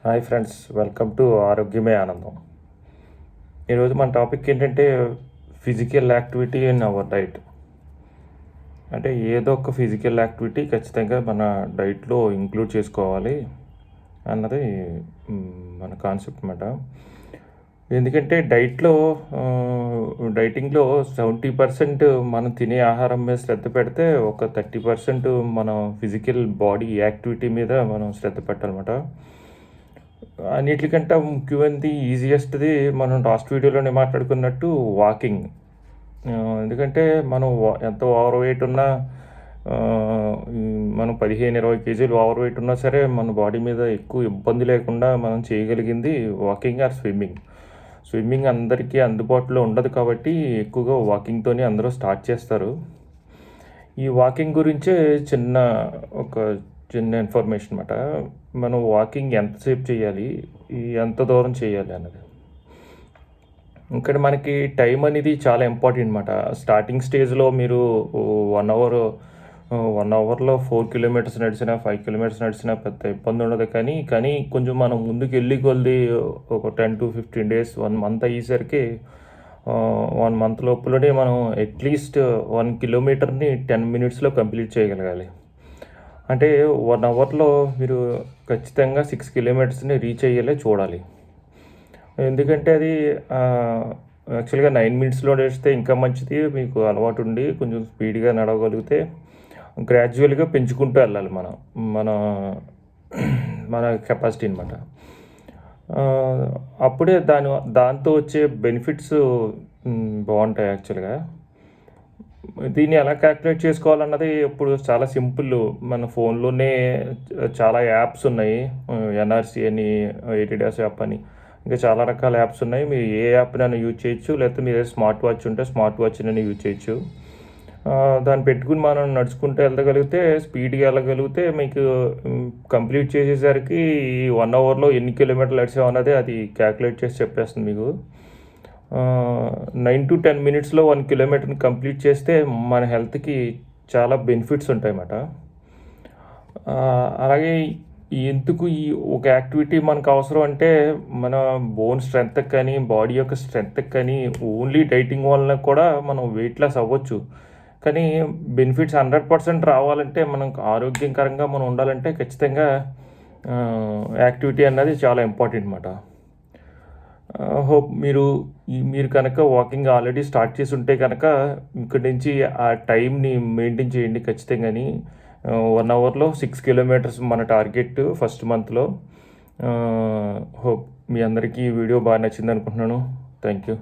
Hi friends, welcome to ఆరోగ్యమే ఆనందం. ఈరోజు మన టాపిక్ ఏంటంటే physical activity in our diet. అంటే ఏదో ఒక ఫిజికల్ యాక్టివిటీ ఖచ్చితంగా మన డైట్లో ఇంక్లూడ్ చేసుకోవాలి అన్నది మన కాన్సెప్ట్ అన్నమాట. ఎందుకంటే డైటింగ్లో 70% మనం తినే ఆహారం మీద శ్రద్ధ పెడితే ఒక 30% మనం ఫిజికల్ బాడీ యాక్టివిటీ మీద మనం శ్రద్ధ పెట్టాలన్నమాట. అన్నిటికంటే ముఖ్యమైనది ఈజియెస్ట్‌ది మనం లాస్ట్ వీడియోలోనే మాట్లాడుకున్నట్టు వాకింగ్. ఎందుకంటే మనం ఎంత ఓవర్ వెయిట్ ఉన్నా మనం 15, 20 కేజీలు ఓవర్ వెయిట్ ఉన్నా సరే మన బాడీ మీద ఎక్కువ ఇబ్బంది లేకుండా మనం చేయగలిగింది వాకింగ్ ఆర్ స్విమ్మింగ్. స్విమ్మింగ్ అందరికీ అందుబాటులో ఉండదు కాబట్టి ఎక్కువగా వాకింగ్‌తోనే అందరూ స్టార్ట్ చేస్తారు. ఈ వాకింగ్ గురించే ఒక చిన్న ఇన్ఫర్మేషన్ మాట. మనం వాకింగ్ ఎంతసేపు చేయాలి? ఎంత దూరం చేయాలి అన్నది. ఇక్కడ మనకి టైం అనేది చాలా ఇంపార్టెంట్ మాట. స్టార్టింగ్ స్టేజ్‌లో మీరు 1 అవర్ 1 అవర్‌లో 4 కిలోమీటర్స్ నడిచినా, 5 కిలోమీటర్స్ నడిచినా పెద్ద ఇబ్బంది ఉండదు. కానీ కొంచెం మనం ముందుకెళ్ళి కొద్దీ ఒక 10-15 డేస్, 1 మంత్ అయ్యేసరికి 1 మంత్ లోపలనే మనం అట్‌లీస్ట్ 1 కిలోమీటర్‌ని 10 మినిట్స్‌లో కంప్లీట్ చేయగలగాలి. అంటే 1 అవర్‌లో మీరు ఖచ్చితంగా 6 కిలోమీటర్స్‌ని రీచ్ అయ్యేలా చూడాలి. ఎందుకంటే అది యాక్చువల్‌గా 9 మినిట్స్‌లో నడిస్తే ఇంకా మంచిది. మీకు అలవాటు ఉండి కొంచెం స్పీడ్‌గా నడవగలిగితే గ్రాడ్యువల్‌గా పెంచుకుంటూ వెళ్ళాలి మనం. మన మన కెపాసిటీ అనమాట. అప్పుడే దాంతో వచ్చే బెనిఫిట్స్ బావుంటాయి యాక్చువల్‌గా. దీన్ని ఎలా క్యాలిక్యులేట్ చేసుకోవాలన్నది ఇప్పుడు చాలా సింపుల్. మన ఫోన్‌లోనే చాలా యాప్స్ ఉన్నాయి. ఎన్ఆర్‌సీ అని, 80 డేస్ యాప్ అని, ఇంకా చాలా రకాల యాప్స్ ఉన్నాయి. మీరు ఏ యాప్‌నైనా యూజ్ చేయొచ్చు. లేకపోతే మీ దగ్గర స్మార్ట్ వాచ్ ఉంటే స్మార్ట్ వాచ్‌నైనా యూజ్ చేయొచ్చు. దాన్ని పెట్టుకుని మనం నడుచుకుంటూ వెళ్ళగలిగితే, స్పీడ్‌గా వెళ్ళగలిగితే మీకు కంప్లీట్ చేసేసరికి ఈ 1 అవర్‌లో ఎన్ని కిలోమీటర్లు నడిచామన్నది అది క్యాలిక్యులేట్ చేసి చెప్పేస్తుంది మీకు. 9-10 మినిట్స్‌లో 1 కిలోమీటర్‌ని కంప్లీట్ చేస్తే మన హెల్త్‌కి చాలా బెనిఫిట్స్ ఉంటాయన్నమాట. అలాగే ఎందుకు ఈ ఒక యాక్టివిటీ మనకు అవసరం అంటే, మన బోన్ స్ట్రెంగ్త్‌కి కానీ, బాడీ యొక్క స్ట్రెంగ్త్‌కి కానీ, ఓన్లీ డైటింగ్ వలన కూడా మనం వెయిట్ లాస్ అవ్వచ్చు. కానీ బెనిఫిట్స్ 100% రావాలంటే, మనం ఆరోగ్యకరంగా మనం ఉండాలంటే ఖచ్చితంగా యాక్టివిటీ అన్నది చాలా ఇంపార్టెంట్ అన్నమాట. హోప్ మీరు కనుక వాకింగ్ ఆల్రెడీ స్టార్ట్ చేసి ఉంటే కనుక ఇక్కడి నుంచి ఆ టైంని మెయింటైన్ చేయండి ఖచ్చితంగాని. 1 అవర్‌లో 6 కిలోమీటర్స్ మన టార్గెట్ ఫస్ట్ మంత్‌లో. హోప్ మీ అందరికీ ఈ వీడియో బాగా నచ్చింది అనుకుంటున్నాను. Thank you.